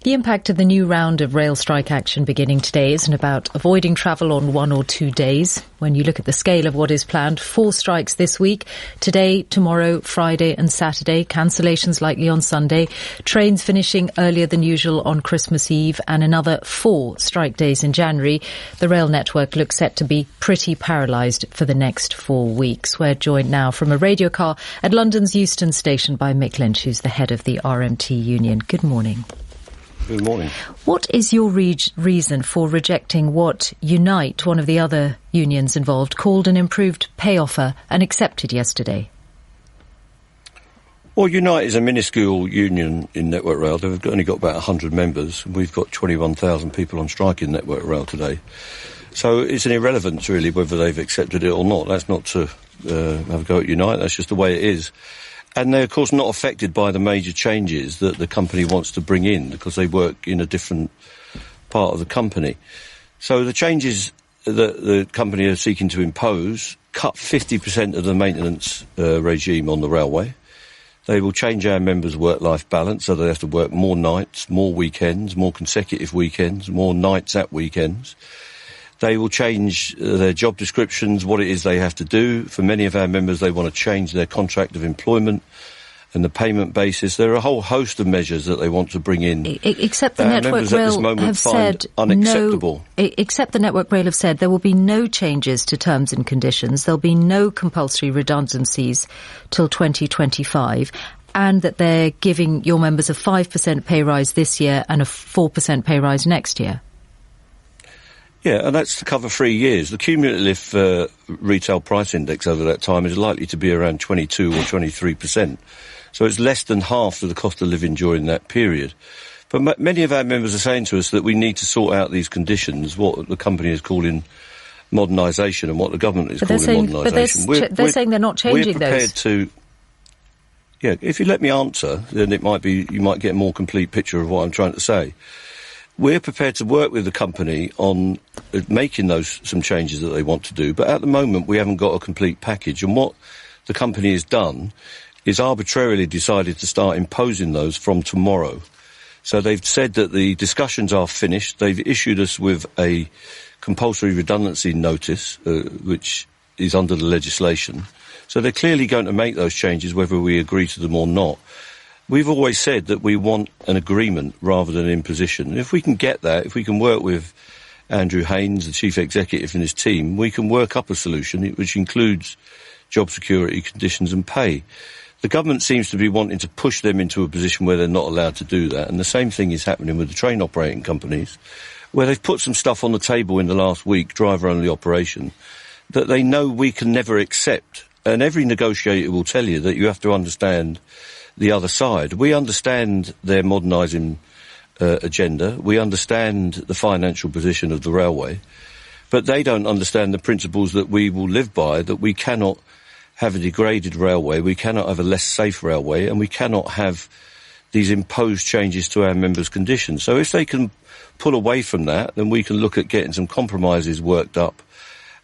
The impact of the new round of rail strike action beginning today isn't about avoiding travel on 1 or 2 days. When you look at the scale of what is planned, 4 strikes this week, today, tomorrow, Friday and Saturday, cancellations likely on Sunday, trains finishing earlier than usual on Christmas Eve, and another 4 strike days in January. The rail network looks set to be pretty paralysed for the next 4 weeks. We're joined now from a radio car at London's Euston Station by Mick Lynch, who's the head of the RMT union. Good morning. Good morning. What is your reason for rejecting what Unite, one of the other unions involved, called an improved pay offer and accepted yesterday? Well, Unite is a minuscule union in Network Rail. They've only got about 100 members. We've got 21,000 people on strike in Network Rail today. So it's an irrelevance, really, whether they've accepted it or not. That's not to have a go at Unite. That's just the way it is. And they're, of course, not affected by the major changes that the company wants to bring in because they work in a different part of the company. So the changes that the company are seeking to impose cut 50% of the maintenance regime on the railway. They will change our members' work-life balance, so they have to work more nights, more weekends, more consecutive weekends, more nights at weekends. They will change their job descriptions, what it is they have to do. For many of our members, they want to change their contract of employment and the payment basis. There are a whole host of measures that they want to bring in. Except the Network Rail have said unacceptable. Except the Network Rail have said there will be no changes to terms and conditions. There'll be no compulsory redundancies till 2025. And that they're giving your members a 5% pay rise this year and a 4% pay rise next year. Yeah, and that's to cover 3 years. The cumulative retail price index over that time is likely to be around 22 or 23%. So it's less than half of the cost of living during that period. But many of our members are saying to us that we need to sort out these conditions, what the company is calling modernisation and what the government is calling modernisation. But they're saying they're not changing those. Yeah, if you let me answer, then you might get a more complete picture of what I'm trying to say. We're prepared to work with the company on making some changes that they want to do, but at the moment we haven't got a complete package. And what the company has done is arbitrarily decided to start imposing those from tomorrow. So they've said that the discussions are finished. They've issued us with a compulsory redundancy notice, which is under the legislation. So they're clearly going to make those changes whether we agree to them or not. We've always said that we want an agreement rather than an imposition. If we can get that, if we can work with Andrew Haynes, the chief executive, and his team, we can work up a solution which includes job security, conditions and pay. The government seems to be wanting to push them into a position where they're not allowed to do that. And the same thing is happening with the train operating companies, where they've put some stuff on the table in the last week, driver-only operation, that they know we can never accept. And every negotiator will tell you that you have to understand the other side. We understand their modernising agenda. We understand the financial position of the railway. But they don't understand the principles that we will live by, that we cannot have a degraded railway, we cannot have a less safe railway, and we cannot have these imposed changes to our members' conditions. So if they can pull away from that, then we can look at getting some compromises worked up,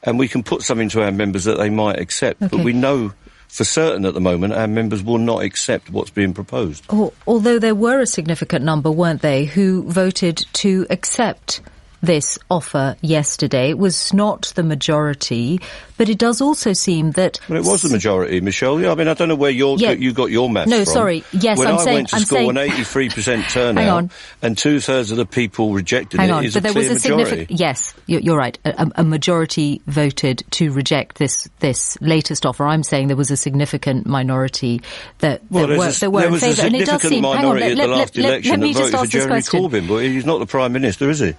and we can put something to our members that they might accept. Okay. But we know for certain at the moment our members will not accept what's being proposed. Although there were a significant number, weren't they, who voted to accept this offer yesterday. It was not the majority, but it does also seem that... Well, it was the majority, Michelle. I mean, I don't know where you got your maths from. No, sorry. Yes, when I went to school, an 83% turnout, and 2/3 of the people rejected it is a clear majority. Yes, you're right. A majority voted to reject this latest offer. I'm saying there was a significant minority that were in favour. There was a significant minority at the last election that voted for Jeremy Corbyn, but he's not the Prime Minister, is he?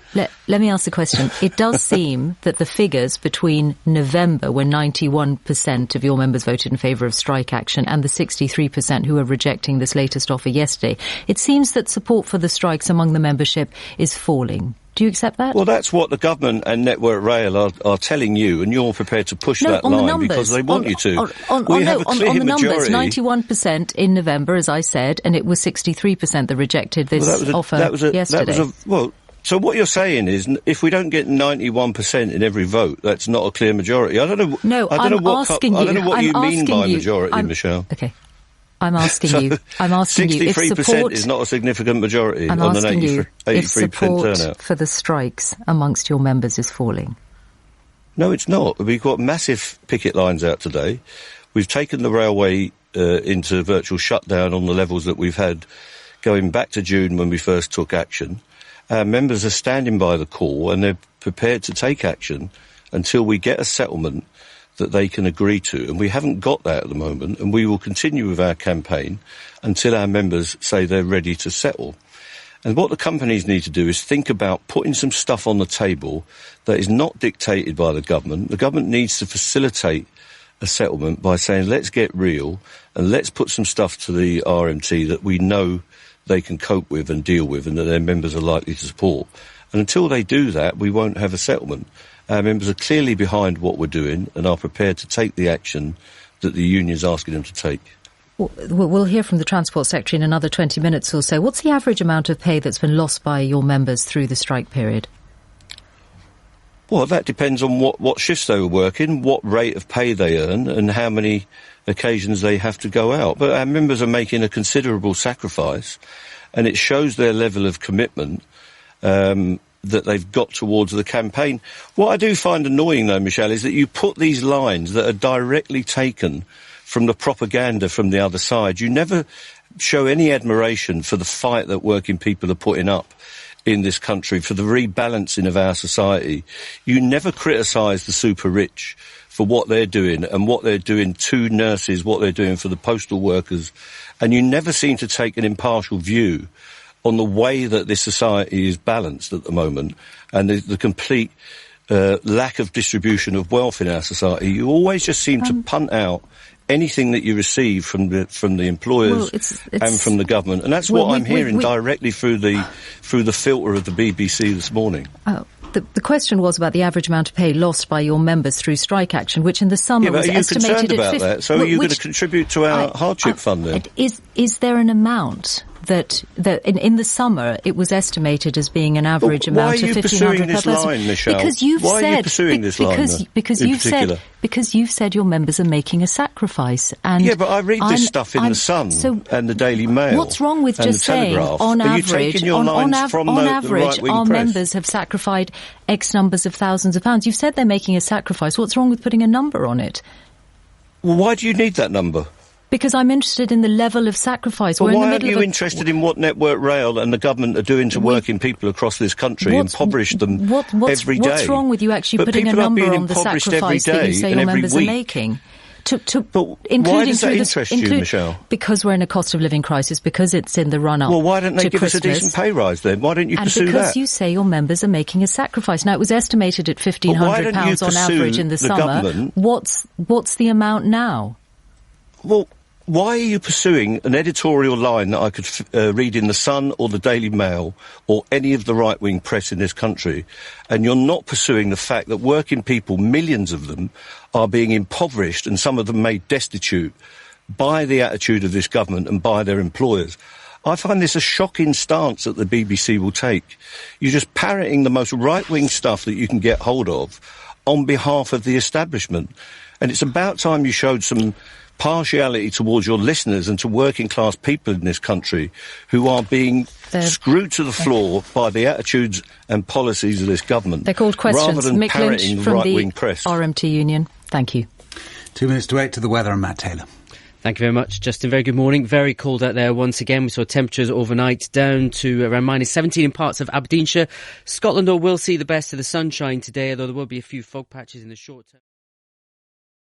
Let me ask the question. It does seem that the figures between November, when 91% of your members voted in favour of strike action, and the 63% who are rejecting this latest offer yesterday, it seems that support for the strikes among the membership is falling. Do you accept that? Well, that's what the government and Network Rail are telling you, and you're prepared to push that line because they want you to. We have a clear on the majority. Numbers, 91% in November, as I said, and it was 63% that rejected this offer yesterday. So what you're saying is, if we don't get 91% in every vote, that's not a clear majority. I don't know. No, I don't know what you mean by majority, Michelle. Okay. I'm asking you. I'm asking you if 63% is not a significant majority I'm on an asking you 83% if support turnout. for the strikes amongst your members is falling. No, it's not. We've got massive picket lines out today. We've taken the railway into virtual shutdown on the levels that we've had going back to June when we first took action. Our members are standing by the call and they're prepared to take action until we get a settlement that they can agree to. And we haven't got that at the moment, and we will continue with our campaign until our members say they're ready to settle. And what the companies need to do is think about putting some stuff on the table that is not dictated by the government. The government needs to facilitate a settlement by saying, let's get real and let's put some stuff to the RMT that we know they can cope with and deal with and that their members are likely to support. And until they do that, we won't have a settlement. Our members are clearly behind what we're doing and are prepared to take the action that the union is asking them to take. We'll hear from the Transport Secretary in another 20 minutes or so. What's the average amount of pay that's been lost by your members through the strike period? Well, that depends on what shifts they were working, what rate of pay they earn, and how many occasions they have to go out. But our members are making a considerable sacrifice, and it shows their level of commitment that they've got towards the campaign. What I do find annoying, though, Mishal, is that you put these lines that are directly taken from the propaganda from the other side. You never show any admiration for the fight that working people are putting up in this country, for the rebalancing of our society. You never criticise the super rich for what they're doing and what they're doing to nurses, what they're doing for the postal workers. And you never seem to take an impartial view on the way that this society is balanced at the moment and the complete lack of distribution of wealth in our society. You always just seem to punt out anything that you receive from the employers and from the government, and that's what I'm hearing directly through the filter of the BBC this morning. The question was about the average amount of pay lost by your members through strike action, which in the summer was estimated at... Are you concerned about that? So are you going to contribute to our hardship fund then? Is there an amount that in the summer it was estimated as being an average amount of $1,500 per person? Why are you pursuing this line, Mishal? Why are you pursuing this line because you've said your members are making a sacrifice. And yeah, but I read this stuff in The Sun and the Daily Mail. What's wrong with just saying, on average, our members have sacrificed X numbers of thousands of pounds? You've said they're making a sacrifice. What's wrong with putting a number on it? Well, why do you need that number? Because I'm interested in the level of sacrifice. Well, why aren't you interested in what Network Rail and the government are doing to working people acrost this country, impoverish them every day? What's wrong with you actually putting a number on the sacrifice that you say your members are making? But why does that interest you, Mishal? Because we're in a cost of living crisis, because it's in the run-up to Christmas. Well, why don't they give us a decent pay rise then? Why don't you pursue that? And because you say your members are making a sacrifice. Now, it was estimated at £1,500 on average in the summer. What's the amount now? Well, why are you pursuing an editorial line that I could read in The Sun or the Daily Mail or any of the right-wing press in this country, and you're not pursuing the fact that working people, millions of them, are being impoverished and some of them made destitute by the attitude of this government and by their employers? I find this a shocking stance that the BBC will take. You're just parroting the most right-wing stuff that you can get hold of on behalf of the establishment. And it's about time you showed some partiality towards your listeners and to working class people in this country who are being screwed to the floor by the attitudes and policies of this government. They're called questions. Rather than Mick Lynch the from right-wing the press. RMT Union. Thank you. 2 minutes to 8 to the weather and Matt Taylor. Thank you very much, Justin. Very good morning. Very cold out there once again. We saw temperatures overnight down to around minus 17 in parts of Aberdeenshire. Scotland will see the best of the sunshine today, although there will be a few fog patches in the short term.